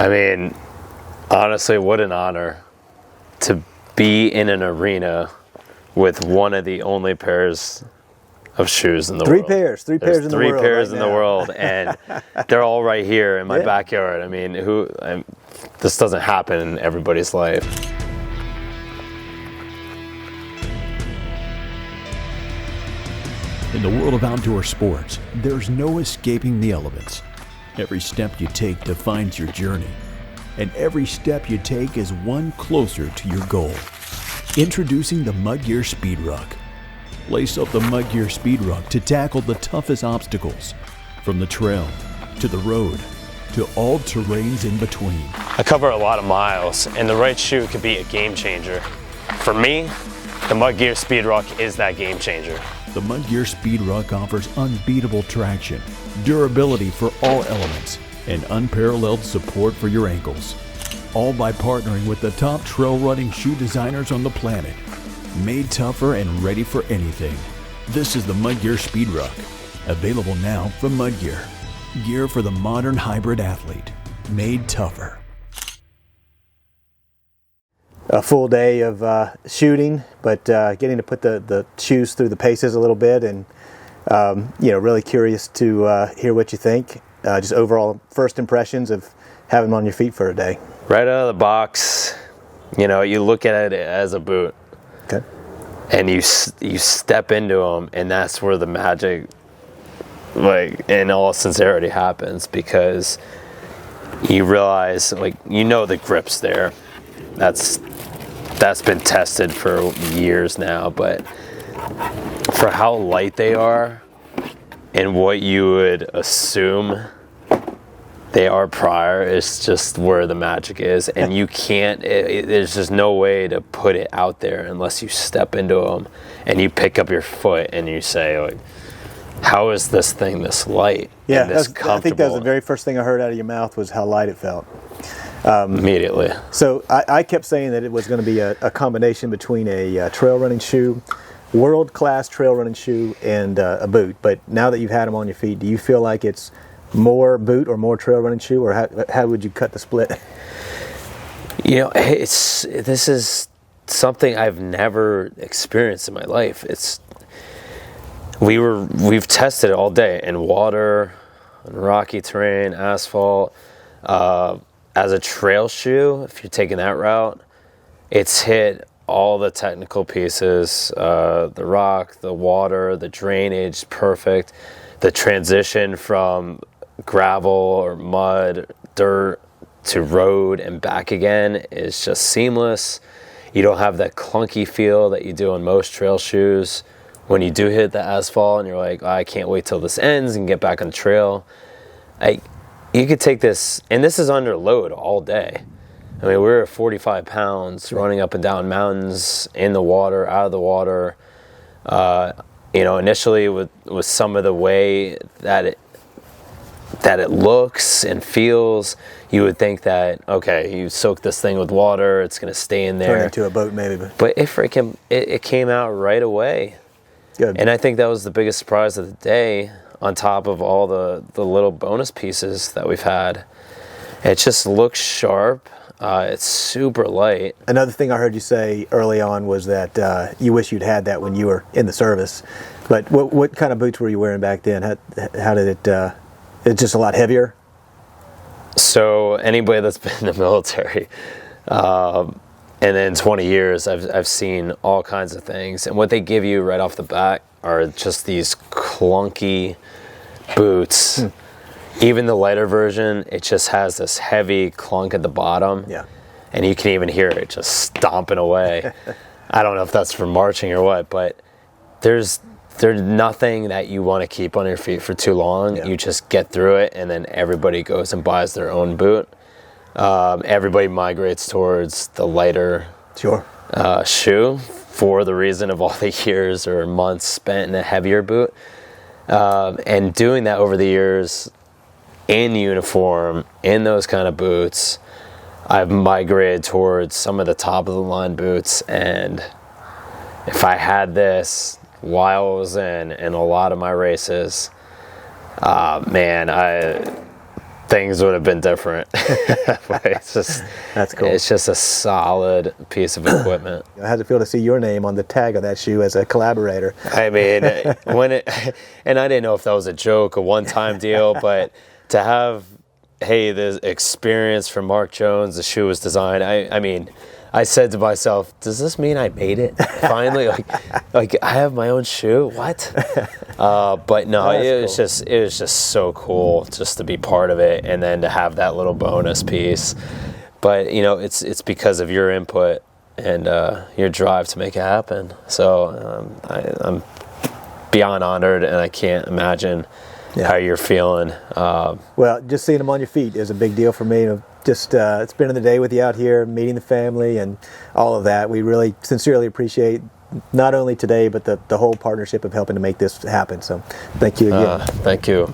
I mean, honestly, what an honor to be in an arena with one of the only pairs of shoes in the world. There's three pairs in the world. Three pairs right in the now. world, and they're all right here in my backyard. I mean, this doesn't happen in everybody's life. In the world of outdoor sports, there's no escaping the elements. Every step you take defines your journey, and every step you take is one closer to your goal. Introducing the MudGear Speed Ruck. Lace up the MudGear Speed Ruck to tackle the toughest obstacles, from the trail to the road to all terrains in between. I cover a lot of miles, and the right shoe could be a game changer. For me, the MudGear Speed Ruck is that game changer. The MudGear Speed Ruck offers unbeatable traction, durability for all elements, and unparalleled support for your ankles. All by partnering with the top trail running shoe designers on the planet. Made tougher and ready for anything. This is the MudGear Speed Ruck. Available now from MudGear. Gear for the modern hybrid athlete. Made tougher. A full day of shooting, but getting to put the shoes through the paces a little bit, and really curious to hear what you think. Just overall first impressions of having them on your feet for a day. Right out of the box, you look at it as a boot. Okay. And you step into them, and that's where the magic, in all sincerity, happens, because you realize, the grip's there. That's been tested for years now, but for how light they are and what you would assume they are prior is just where the magic is, and you can't, there's just no way to put it out there unless you step into them and you pick up your foot and you say, how is this thing this light and this comfortable? I think that was the very first thing I heard out of your mouth was how light it felt. Immediately. So I kept saying that it was going to be a combination between a trail running shoe, world-class trail running shoe, and a boot. But now that you've had them on your feet, do you feel like it's more boot or more trail running shoe, or how would you cut the split? This is something I've never experienced in my life. We've tested it all day in water, on rocky terrain, asphalt. As a trail shoe, if you're taking that route, it's hit all the technical pieces, the rock, the water, the drainage, perfect. The transition from gravel or mud, dirt to road and back again is just seamless. You don't have that clunky feel that you do on most trail shoes. When you do hit the asphalt and you're like, I can't wait till this ends and get back on the trail. You could take this, and this is under load all day. I mean, we're at 45 pounds running up and down mountains, in the water, out of the water. Initially with some of the way that it looks and feels, you would think that, okay, you soak this thing with water, it's going to stay in there. Turn into a boat maybe. But it came out right away. Good. And I think that was the biggest surprise of the day, on top of all the little bonus pieces that we've had. It just looks sharp. It's super light. Another thing I heard you say early on was that you wish you'd had that when you were in the service. But what kind of boots were you wearing back then? How did it? It's just a lot heavier? So anybody that's been in the military, and then 20 years, I've seen all kinds of things. And what they give you right off the bat are just these clunky boots. Even the lighter version, it just has this heavy clunk at the bottom. Yeah. And you can even hear it just stomping away. I don't know if that's for marching or what, but there's nothing that you want to keep on your feet for too long. Yeah. You just get through it, and then everybody goes and buys their own boot. Everybody migrates towards the lighter shoe for the reason of all the years or months spent in a heavier boot. And doing that over the years in uniform, in those kind of boots, I've migrated towards some of the top of the line boots. And if I had this while I was in a lot of my races, things would have been different. But it's just, That's cool. It's just a solid piece of equipment. How's it feel to see your name on the tag of that shoe as a collaborator? I mean, and I didn't know if that was a joke, a one-time deal, but to have, hey, the experience from Mark Jones, the shoe was designed. I mean, I said to myself, does this mean I made it finally? like I have my own shoe? What? But no, it was just so cool just to be part of it, and then to have that little bonus piece. But you know, it's because of your input and your drive to make it happen. So I'm beyond honored, and I can't imagine how you're feeling. Well, just seeing them on your feet is a big deal for me. Just spending the day with you out here, meeting the family and all of that. We really sincerely appreciate not only today, but the whole partnership of helping to make this happen. So thank you again. Thank you.